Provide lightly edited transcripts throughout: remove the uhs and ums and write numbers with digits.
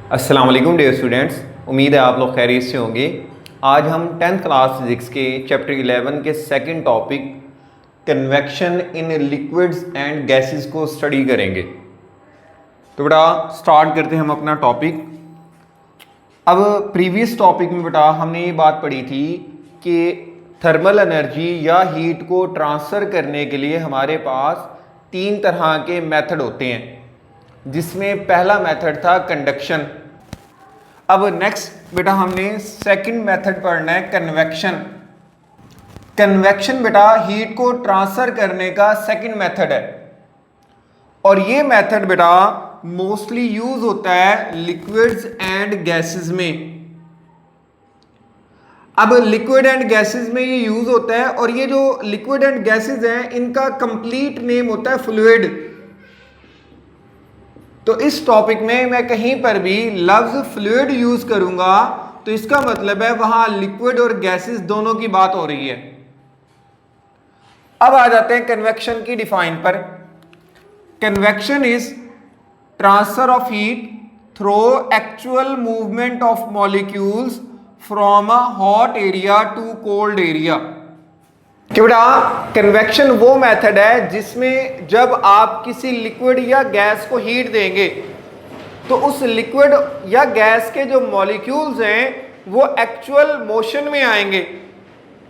अस्सलाम वालेकुम dear students, उम्मीद है आप लोग खैरियत से होंगे। आज हम 10th क्लास फिजिक्स के चैप्टर 11 के second topic convection in liquids and gases को स्टडी करेंगे। तो बेटा स्टार्ट करते हैं हम अपना टॉपिक। अब प्रीवियस टॉपिक में बेटा हमने ये बात पढ़ी थी कि थर्मल एनर्जी या हीट को ट्रांसफ़र करने के लिए हमारे पास तीन तरह के मेथड होते हैं, जिसमें पहला मेथड था कंडक्शन। अब नेक्स्ट बेटा हमने सेकंड मेथड पढ़ना है कन्वेक्शन। कन्वेक्शन बेटा हीट को ट्रांसफर करने का सेकंड मेथड है, और ये मेथड बेटा मोस्टली यूज होता है लिक्विड्स एंड गैसेस में। अब लिक्विड एंड गैसेस में ये यूज होता है, और ये जो लिक्विड एंड गैसेस हैं इनका कंप्लीट नेम होता है फ्लूइड। तो इस टॉपिक में मैं कहीं पर भी लफ्ज फ्लूइड यूज करूंगा तो इसका मतलब है वहां लिक्विड और गैसेस दोनों की बात हो रही है। अब आ जाते हैं कन्वेक्शन की डिफाइन पर। Convection is transfer of heat through actual movement of molecules from a hot area to cold area. कि बेटा कन्वेक्शन वो मेथड है जिसमें जब आप किसी लिक्विड या गैस को हीट देंगे तो उस लिक्विड या गैस के जो मॉलिक्यूल्स हैं वो एक्चुअल मोशन में आएंगे।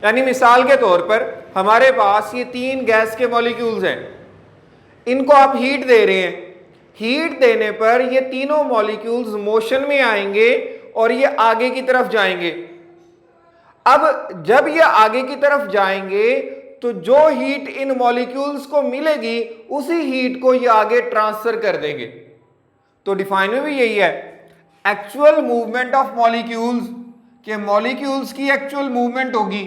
यानी मिसाल के तौर पर हमारे पास ये तीन गैस के मॉलिक्यूल्स हैं, इनको आप हीट दे रहे हैं। हीट देने पर ये तीनों मॉलिक्यूल्स मोशन में आएंगे और ये आगे की तरफ जाएंगे। अब जब ये आगे की तरफ जाएंगे तो जो हीट इन मॉलिक्यूल्स को मिलेगी उसी हीट को ये आगे ट्रांसफर कर देंगे। तो डिफाइन में भी यही है, एक्चुअल मूवमेंट ऑफ मॉलिक्यूल्स, के मॉलिक्यूल्स की एक्चुअल मूवमेंट होगी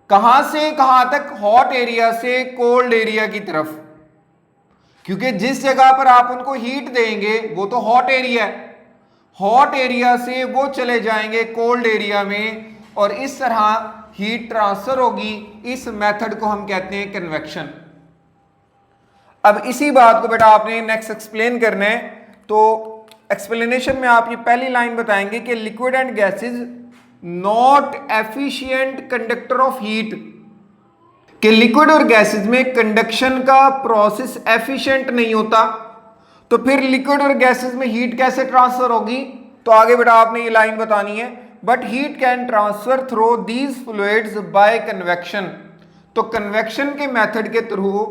कहां से कहां तक, हॉट एरिया से कोल्ड एरिया की तरफ। क्योंकि जिस जगह पर आप उनको हीट देंगे वो तो हॉट एरिया है, हॉट एरिया से वो चले जाएंगे कोल्ड एरिया में और इस तरह हीट ट्रांसफर होगी। इस मेथड को हम कहते हैं कन्वेक्शन। अब इसी बात को बेटा आपने नेक्स्ट एक्सप्लेन करना है। तो एक्सप्लेनेशन में आप ये पहली लाइन बताएंगे कि liquid and gases not efficient conductor of heat, कि लिक्विड और गैसेस में कंडक्शन का प्रोसेस एफिशिएंट नहीं होता। तो फिर लिक्विड और गैसेस में हीट कैसे ट्रांसफर होगी? तो आगे बेटा आपने ये लाइन बतानी है, but heat can transfer through these fluids by convection. तो कन्वेक्शन के मेथड के थ्रू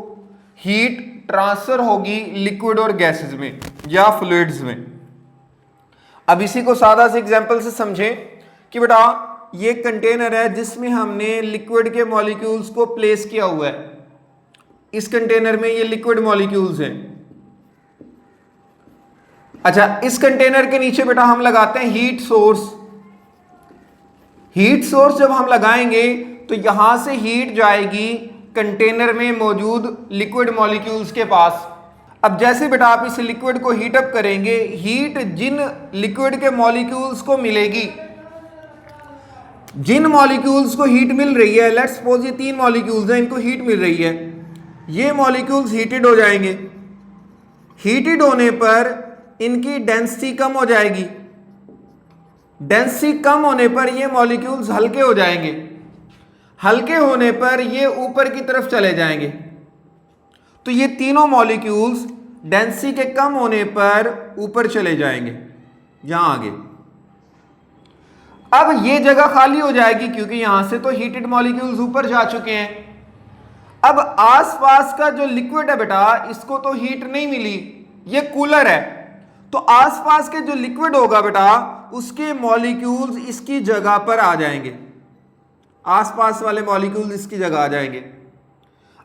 हीट ट्रांसफर होगी लिक्विड और गैसेस में या फ्लूइड्स में। अब इसी को सादा से एग्जांपल से समझें कि बेटा ये कंटेनर है जिसमें हमने लिक्विड के मॉलिक्यूल्स को प्लेस किया हुआ है। इस कंटेनर में ये लिक्विड मॉलिक्यूल्स हैं। अच्छा, इस कंटेनर के नीचे बेटा हम लगाते हैं हीट सोर्स। हीट सोर्स जब हम लगाएंगे तो यहां से हीट जाएगी कंटेनर में मौजूद लिक्विड मॉलिक्यूल्स के पास। अब जैसे बेटा आप इस लिक्विड को हीट अप करेंगे, हीट जिन लिक्विड के मॉलिक्यूल्स को मिलेगी, जिन मॉलिक्यूल्स को हीट मिल रही है, लेट्स सपोज ये तीन मॉलिक्यूल्स हैं, इनको हीट मिल रही है, ये मॉलिक्यूल्स हीटेड हो जाएंगे। हीटेड होने पर इनकी डेंसिटी कम हो जाएगी। डेंसिटी कम होने पर ये मॉलिक्यूल्स हल्के हो जाएंगे। हल्के होने पर ये ऊपर की तरफ चले जाएंगे। तो ये तीनों मॉलिक्यूल्स डेंसिटी के कम होने पर ऊपर चले जाएंगे, यहां आगे। अब ये जगह खाली हो जाएगी क्योंकि यहां से तो हीटेड मॉलिक्यूल्स ऊपर जा चुके हैं। अब आसपास का जो लिक्विड है बेटा, इसको तो हीट नहीं मिली, ये कूलर है। तो आसपास के जो लिक्विड होगा बेटा, उसके मॉलिक्यूल्स इसकी जगह पर आ जाएंगे। आसपास वाले मॉलिक्यूल्स इसकी जगह आ जाएंगे।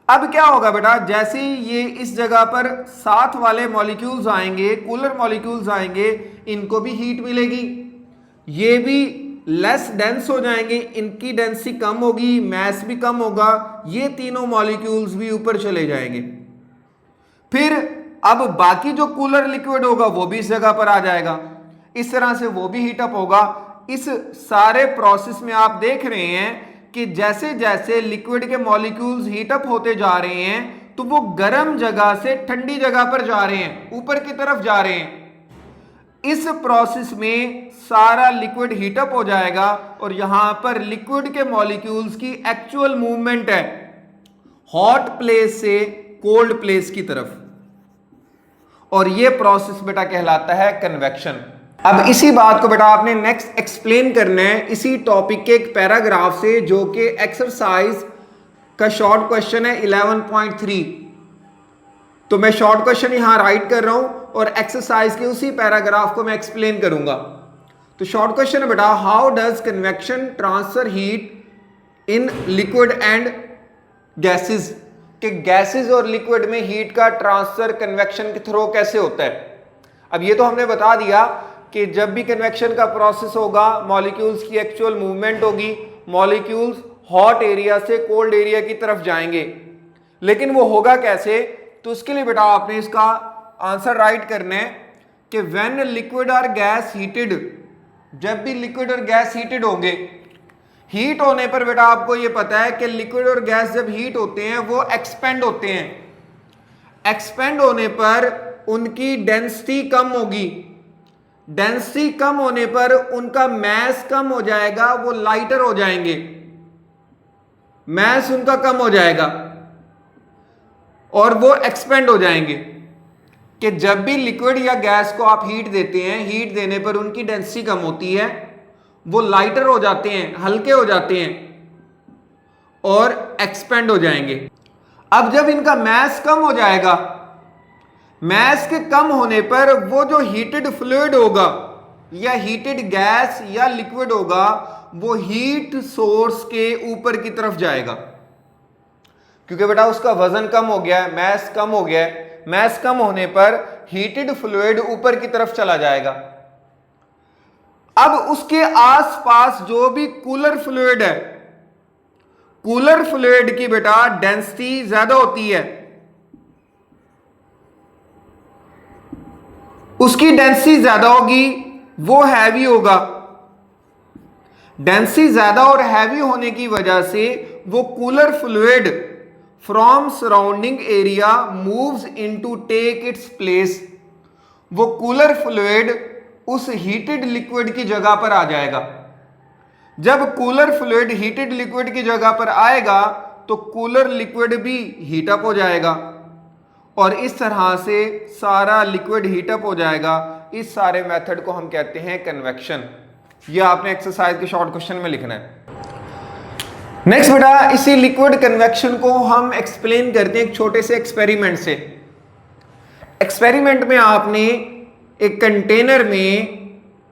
अब क्या होगा बेटा, जैसे ही ये इस जगह पर साथ वाले मॉलिक्यूल्स आएंगे, कूलर मॉलिक्यूल्स आएंगे, इनको भी हीट मिलेगी। ये भी लेस डेंस हो जाएंगे, इनकी डेंसिटी कम होगी, मैस भी कम होगा। ये तीनों मॉलिक्यूल्स भी ऊपर चले जाएंगे। फिर अब बाकी जो कूलर लिक्विड होगा वो भी इस जगह पर आ जाएगा। इस तरह से वो भी हीटअप होगा। इस सारे प्रोसेस में आप देख रहे हैं कि जैसे जैसे लिक्विड के मॉलिक्यूल्स हीटअप होते जा रहे हैं तो वो गर्म जगह से ठंडी जगह पर जा रहे हैं, ऊपर की तरफ जा रहे हैं। इस प्रोसेस में सारा लिक्विड हीटअप हो जाएगा और यहां पर लिक्विड के मॉलिक्यूल्स की एक्चुअल मूवमेंट है हॉट प्लेस से कोल्ड प्लेस की तरफ, और यह प्रोसेस बेटा कहलाता है कन्वेक्शन। अब इसी बात को बेटा आपने नेक्स्ट एक्सप्लेन करना है इसी टॉपिक के एक पैराग्राफ से, जो कि एक्सरसाइज का शॉर्ट क्वेश्चन है 11.3। तो मैं शॉर्ट क्वेश्चन यहां राइट कर रहा हूं और एक्सरसाइज के उसी पैराग्राफ को मैं एक्सप्लेन करूंगा। तो शॉर्ट क्वेश्चन है बेटा, how does convection transfer heat in liquid and gases, कि गैसेस और लिक्विड में हीट का ट्रांसफर कन्वेक्शन के थ्रू कैसे होता है। अब ये तो हमने बता दिया कि जब भी कन्वेक्शन का प्रोसेस होगा मॉलिक्यूल्स की एक्चुअल मूवमेंट होगी, मॉलिक्यूल्स हॉट एरिया से कोल्ड एरिया की तरफ जाएंगे, लेकिन वो होगा कैसे। तो उसके लिए बेटा आपने इसका आंसर राइट करना है कि व्हेन लिक्विड और गैस हीटेड, जब भी लिक्विड और गैस हीटेड होंगे, हीट होने पर बेटा आपको ये पता है कि लिक्विड और गैस जब हीट होते हैं वो एक्सपेंड होते हैं। एक्सपेंड होने पर उनकी डेंसिटी कम होगी, डेंसिटी कम होने पर उनका मैस कम हो जाएगा, वो लाइटर हो जाएंगे, मैस उनका कम हो जाएगा और वो एक्सपेंड हो जाएंगे। कि जब भी लिक्विड या गैस को आप हीट देते हैं, हीट देने पर उनकी डेंसिटी कम होती है, वो लाइटर हो जाते हैं, हल्के हो जाते हैं और एक्सपेंड हो जाएंगे। अब जब इनका मैस कम हो जाएगा, मैस के कम होने पर वो जो हीटेड फ्लूइड होगा या हीटेड गैस या लिक्विड होगा वो हीट सोर्स के ऊपर की तरफ जाएगा, क्योंकि बेटा उसका वजन कम हो गया है, मैस कम हो गया है। मैस कम होने पर हीटेड फ्लूइड ऊपर की तरफ चला जाएगा। अब उसके आसपास जो भी कूलर फ्लूइड है, कूलर फ्लूइड की बेटा डेंसिटी ज्यादा होती है, उसकी डेंसिटी ज्यादा होगी, वो हैवी होगा। डेंसिटी ज्यादा और हैवी होने की वजह से वो cooler fluid from surrounding area moves into take its place, वो कूलर फ्लूइड उस हीटेड लिक्विड की जगह पर आ जाएगा। जब कूलर फ्लूइड हीटेड लिक्विड की जगह पर आएगा तो कूलर लिक्विड भी हीटअप हो जाएगा और इस तरह से सारा लिक्विड हीटअप हो जाएगा। इस सारे मेथड को हम कहते हैं कन्वेक्शन। यह आपने एक्सरसाइज के शॉर्ट क्वेश्चन में लिखना है। नेक्स्ट बेटा, इसी लिक्विड कन्वेक्शन को हम एक्सप्लेन करते हैं एक छोटे से एक्सपेरिमेंट से। एक्सपेरिमेंट में आपने एक कंटेनर में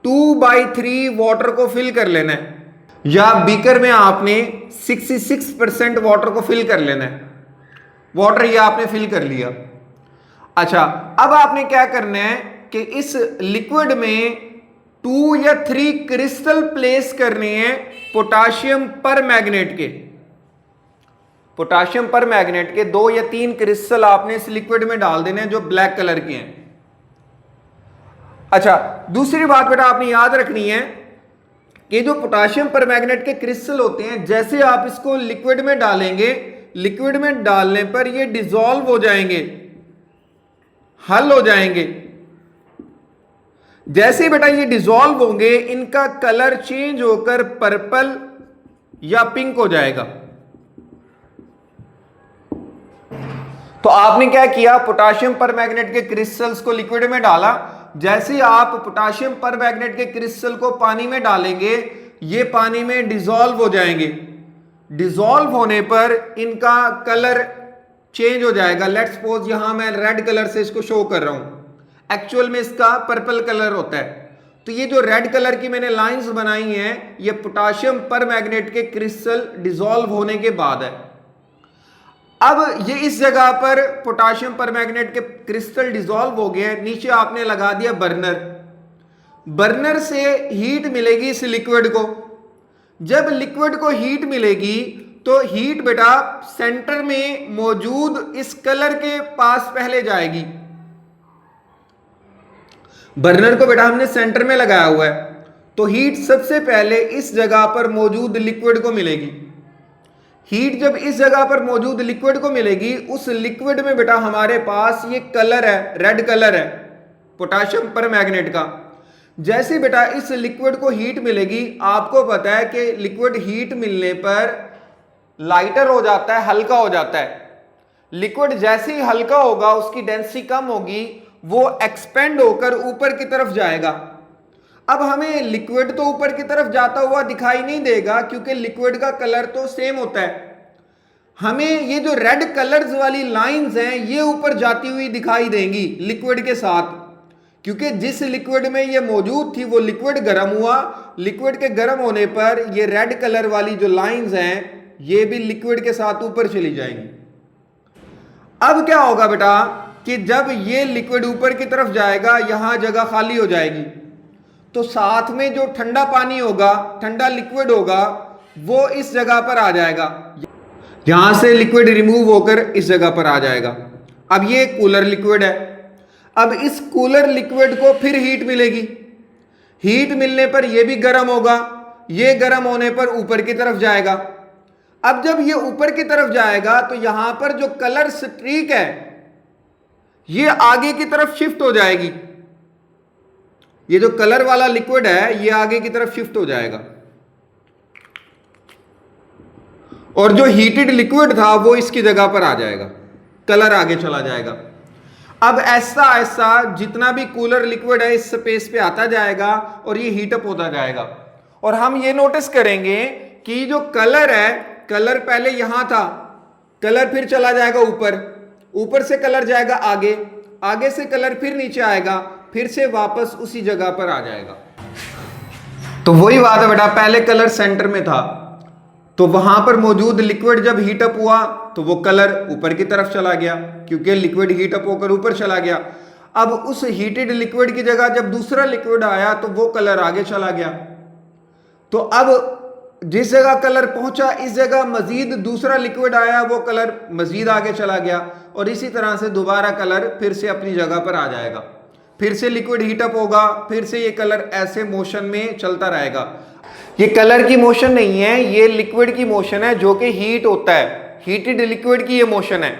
2/3 वाटर को फिल कर लेना है, या बीकर में आपने 66% वाटर को फिल कर लेना है। वाटर ये आपने फिल कर लिया। अच्छा, अब आपने क्या करना है कि इस लिक्विड में 2 या 3 क्रिस्टल प्लेस करने हैं पोटाशियम परमैंगनेट के। पोटाशियम परमैंगनेट के 2 या 3 क्रिस्टल आपने इस लिक्विड में डाल देने हैं जो ब्लैक कलर के हैं। अच्छा, दूसरी बात बेटा आपने याद रखनी है कि जो पोटाशियम परमैंगनेट के क्रिस्टल होते हैं, जैसे आप इसको लिक्विड में डालेंगे, लिक्विड में डालने पर ये डिसॉल्व हो जाएंगे, हल हो जाएंगे। जैसे बेटा ये डिसॉल्व होंगे, इनका कलर चेंज होकर पर्पल या पिंक हो जाएगा। तो आपने क्या किया, पोटाशियम परमैंगनेट के क्रिस्टल्स को लिक्विड में डाला। जैसे आप पोटाशियम परमैंगनेट के क्रिस्टल को पानी में डालेंगे, ये पानी में डिसॉल्व हो जाएंगे। डिसॉल्व होने पर इनका कलर चेंज हो जाएगा। लेट्स सपोज यहां मैं रेड कलर से इसको शो कर रहा हूं, एक्चुअल में इसका पर्पल कलर होता है। तो ये जो रेड कलर की मैंने लाइंस बनाई हैं, ये पोटाशियम परमैंगनेट के क्रिस्टल डिसॉल्व होने के बाद है। अब ये इस जगह पर पोटाशियम परमैंगनेट के क्रिस्टल डिसॉल्व हो गए, नीचे आपने लगा दिया बर्नर। बर्नर से हीट मिलेगी इस लिक्विड को। जब लिक्विड को हीट मिलेगी तो हीट बेटा सेंटर में मौजूद इस कलर के पास पहले जाएगी। बर्नर को बेटा हमने सेंटर में लगाया हुआ है, तो हीट सबसे पहले इस जगह पर मौजूद लिक्विड को मिलेगी। हीट जब इस जगह पर मौजूद लिक्विड को मिलेगी, उस लिक्विड में बेटा हमारे पास ये कलर है, रेड कलर है पोटाशियम परमैंगनेट का। जैसे बेटा इस लिक्विड को हीट मिलेगी, आपको पता है कि लिक्विड हीट मिलने पर लाइटर हो जाता है, हल्का हो जाता है। लिक्विड जैसे ही हल्का होगा उसकी डेंसिटी कम होगी, वो एक्सपेंड होकर ऊपर की तरफ जाएगा। अब हमें लिक्विड तो ऊपर की तरफ जाता हुआ दिखाई नहीं देगा क्योंकि लिक्विड का कलर तो सेम होता है। हमें ये जो रेड कलर्स वाली लाइंस हैं ये ऊपर जाती हुई दिखाई देंगी लिक्विड के साथ, क्योंकि जिस लिक्विड में ये मौजूद थी वो लिक्विड गर्म हुआ। लिक्विड के गर्म होने पर ये रेड कलर वाली जो लाइंस हैं ये भी लिक्विड के साथ ऊपर चली जाएंगी। अब क्या होगा बेटा कि जब ये लिक्विड ऊपर की तरफ जाएगा यहां जगह खाली हो जाएगी, तो साथ में जो ठंडा पानी होगा, ठंडा लिक्विड होगा, वो इस जगह पर आ जाएगा। यहां से लिक्विड रिमूव होकर इस जगह पर आ जाएगा। अब ये कूलर लिक्विड है। अब इस कूलर लिक्विड को फिर हीट मिलेगी। हीट मिलने पर यह भी गर्म होगा, ये गर्म होने पर ऊपर की तरफ जाएगा। अब जब ये ऊपर की तरफ जाएगा तो यहां पर जो कलर स्ट्रीक है ये आगे की तरफ शिफ्ट हो जाएगी। ये जो कलर वाला लिक्विड है ये आगे की तरफ शिफ्ट हो जाएगा और जो हीटेड लिक्विड था वो इसकी जगह पर आ जाएगा, कलर आगे चला जाएगा। अब ऐसा ऐसा जितना भी कूलर लिक्विड है इस स्पेस पे आता जाएगा और ये हीटअप होता जाएगा। और हम ये नोटिस करेंगे कि जो कलर है, कलर पहले यहां था, कलर फिर चला जाएगा ऊपर, ऊपर से कलर जाएगा आगे, आगे से कलर फिर नीचे आएगा, फिर से वापस उसी जगह पर आ जाएगा। तो वही बात है बेटा, पहले कलर सेंटर में था तो वहां पर मौजूद लिक्विड जब हीटअप हुआ तो वो कलर ऊपर की तरफ चला गया क्योंकि लिक्विड हीटअप होकर ऊपर चला गया। अब उस हीटेड लिक्विड की जगह जब दूसरा लिक्विड आया तो वो कलर आगे चला गया। तो अब जिस जगह कलर पहुंचा इस जगह मजीद दूसरा लिक्विड आया, वो कलर मजीद आगे चला गया और इसी तरह से दोबारा कलर फिर से अपनी जगह पर आ जाएगा। फिर से लिक्विड हीटअप होगा, फिर से ये कलर ऐसे मोशन में चलता रहेगा। ये कलर की मोशन नहीं है, ये लिक्विड की मोशन है जो कि हीट होता है। हीटेड लिक्विड की ये मोशन है।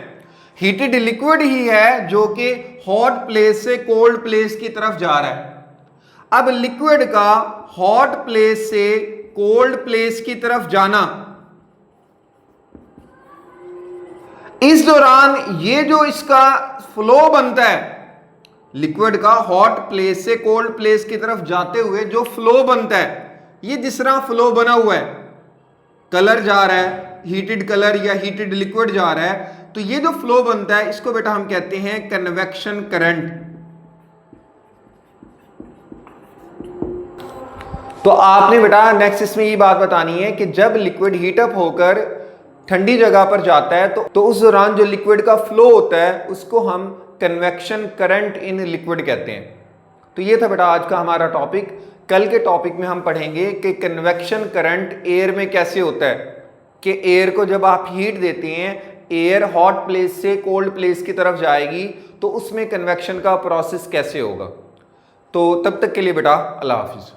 हीटेड लिक्विड ही है जो कि हॉट प्लेस से कोल्ड प्लेस की तरफ जा रहा है। अब लिक्विड का हॉट प्लेस से कोल्ड प्लेस की तरफ जाना, इस दौरान ये जो इसका फ्लो बनता है, लिक्विड का हॉट प्लेस से कोल्ड प्लेस की तरफ जाते हुए जो फ्लो बनता है, ये जिस तरह फ्लो बना हुआ है, कलर जा रहा है, हीटेड कलर या हीटेड लिक्विड जा रहा है, तो ये जो फ्लो बनता है इसको बेटा हम कहते हैं कन्वेक्शन करंट। तो आपने बेटा नेक्स्ट इसमें ये बात बतानी है कि जब लिक्विड हीटअप होकर ठंडी जगह पर जाता है तो उस दौरान जो लिक्विड का फ्लो होता है उसको हम कन्वेक्शन करंट इन लिक्विड कहते हैं। तो ये था बेटा आज का हमारा टॉपिक। कल के टॉपिक में हम पढ़ेंगे कि कन्वेक्शन करंट एयर में कैसे होता है, कि एयर को जब आप हीट देते हैं, एयर हॉट प्लेस से कोल्ड प्लेस की तरफ जाएगी तो उसमें कन्वेक्शन का प्रोसेस कैसे होगा। तो तब तक के लिए बेटा अल्लाह हाफिज़।